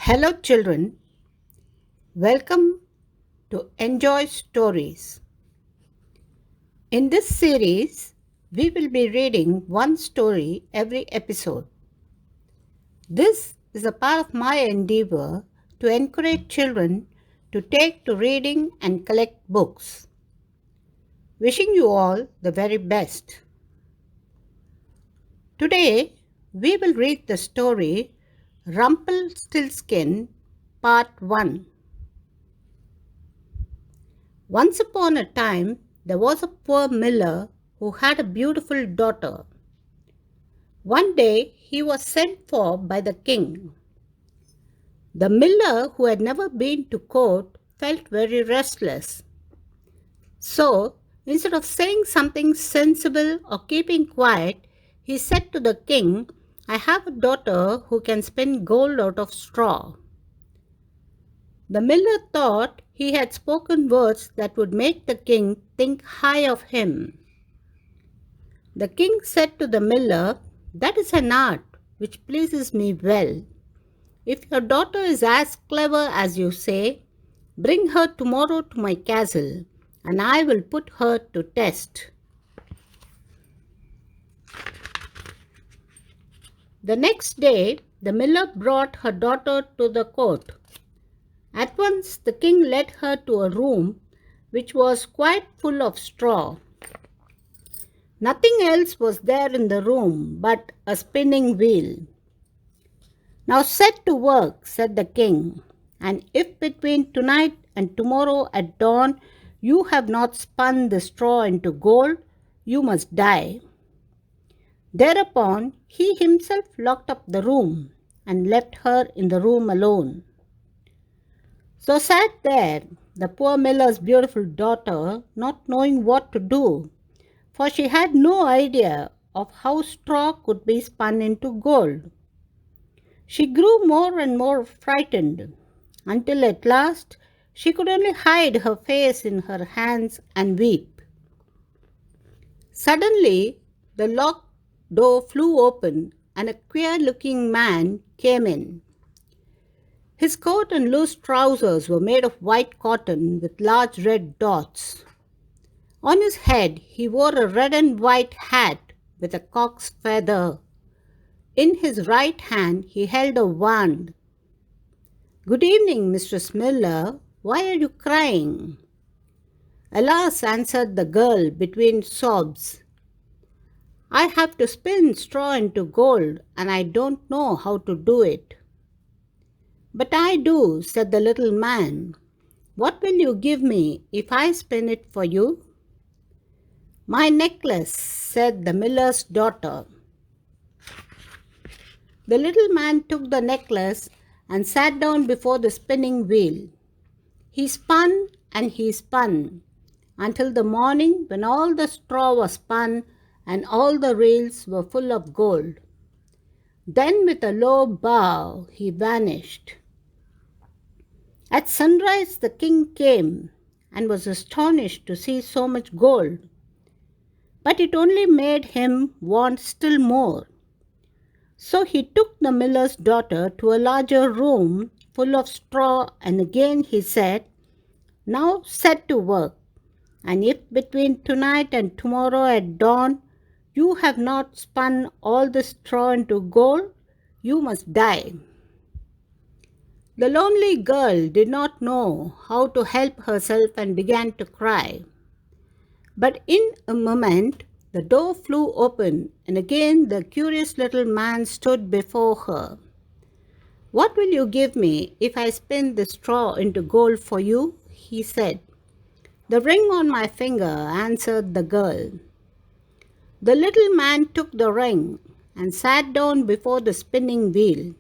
Hello, children. Welcome to Enjoy Stories. In this series, we will be reading one story every episode. This is a part of my endeavor to encourage children to take to reading and collect books. Wishing you all the very best. Today, we will read the story Rumpelstiltskin, Part 1. Once upon a time, there was a poor miller who had a beautiful daughter. One day, he was sent for by the king. The miller, who had never been to court, felt very restless. So, instead of saying something sensible or keeping quiet, he said to the king, "I have a daughter who can spin gold out of straw." The miller thought he had spoken words that would make the king think high of him. The king said to the miller, "That is an art which pleases me well. If your daughter is as clever as you say, bring her tomorrow to my castle, and I will put her to test." The next day, the miller brought her daughter to the court. At once the king led her to a room which was quite full of straw. Nothing else was there in the room but a spinning wheel. "Now set to work," said the king, "and if between tonight and tomorrow at dawn you have not spun the straw into gold, you must die." Thereupon he himself locked up the room and left her in the room alone. So sat there the poor miller's beautiful daughter, not knowing what to do, for she had no idea of how straw could be spun into gold. She grew more and more frightened, until at last she could only hide her face in her hands and weep. Suddenly the locked door flew open and a queer-looking man came in. His coat and loose trousers were made of white cotton with large red dots. On his head he wore a red and white hat with a cock's feather. In his right hand he held a wand. "Good evening, Mistress Miller. Why are you crying?" "Alas," answered the girl between sobs, "I have to spin straw into gold, and I don't know how to do it." "But I do," said the little man. "What will you give me if I spin it for you?" "My necklace," said the miller's daughter. The little man took the necklace and sat down before the spinning wheel. He spun and he spun until the morning, when all the straw was spun and all the reels were full of gold. Then with a low bow he vanished. At sunrise the king came and was astonished to see so much gold. But it only made him want still more. So he took the miller's daughter to a larger room full of straw, and again he said, "Now set to work, and if between tonight and tomorrow at dawn you have not spun all the straw into gold, you must die." The lonely girl did not know how to help herself and began to cry. But in a moment the door flew open, and again the curious little man stood before her. "What will you give me if I spin the straw into gold for you?" he said. "The ring on my finger," answered the girl. The little man took the ring and sat down before the spinning wheel.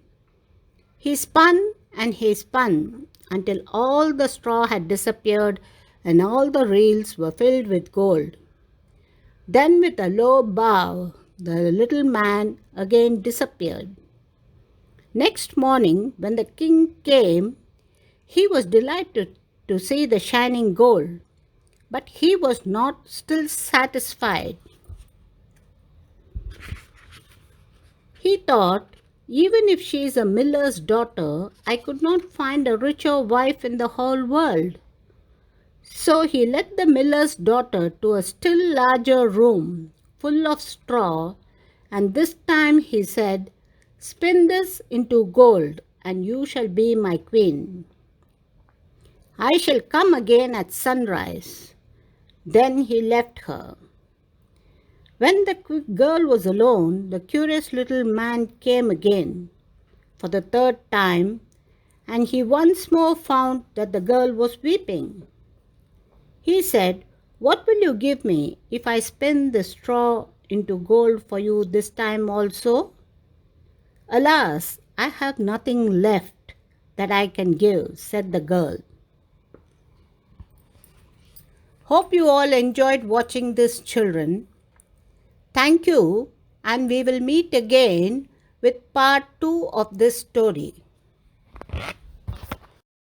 He spun and he spun until all the straw had disappeared and all the reels were filled with gold. Then with a low bow, the little man again disappeared. Next morning, when the king came, he was delighted to see the shining gold, but he was not still satisfied. He thought, Even if she is a miller's daughter, I could not find a richer wife in the whole world. So he led the miller's daughter to a still larger room, full of straw, and this time he said, "Spin this into gold, and you shall be my queen. I shall come again at sunrise." Then he left her. When the girl was alone, the curious little man came again, for the third time, and he once more found that the girl was weeping. He said, "What will you give me if I spin the straw into gold for you this time also?" "Alas, I have nothing left that I can give," said the girl. Hope you all enjoyed watching this, children. Thank you, and we will meet again with part 2 of this story.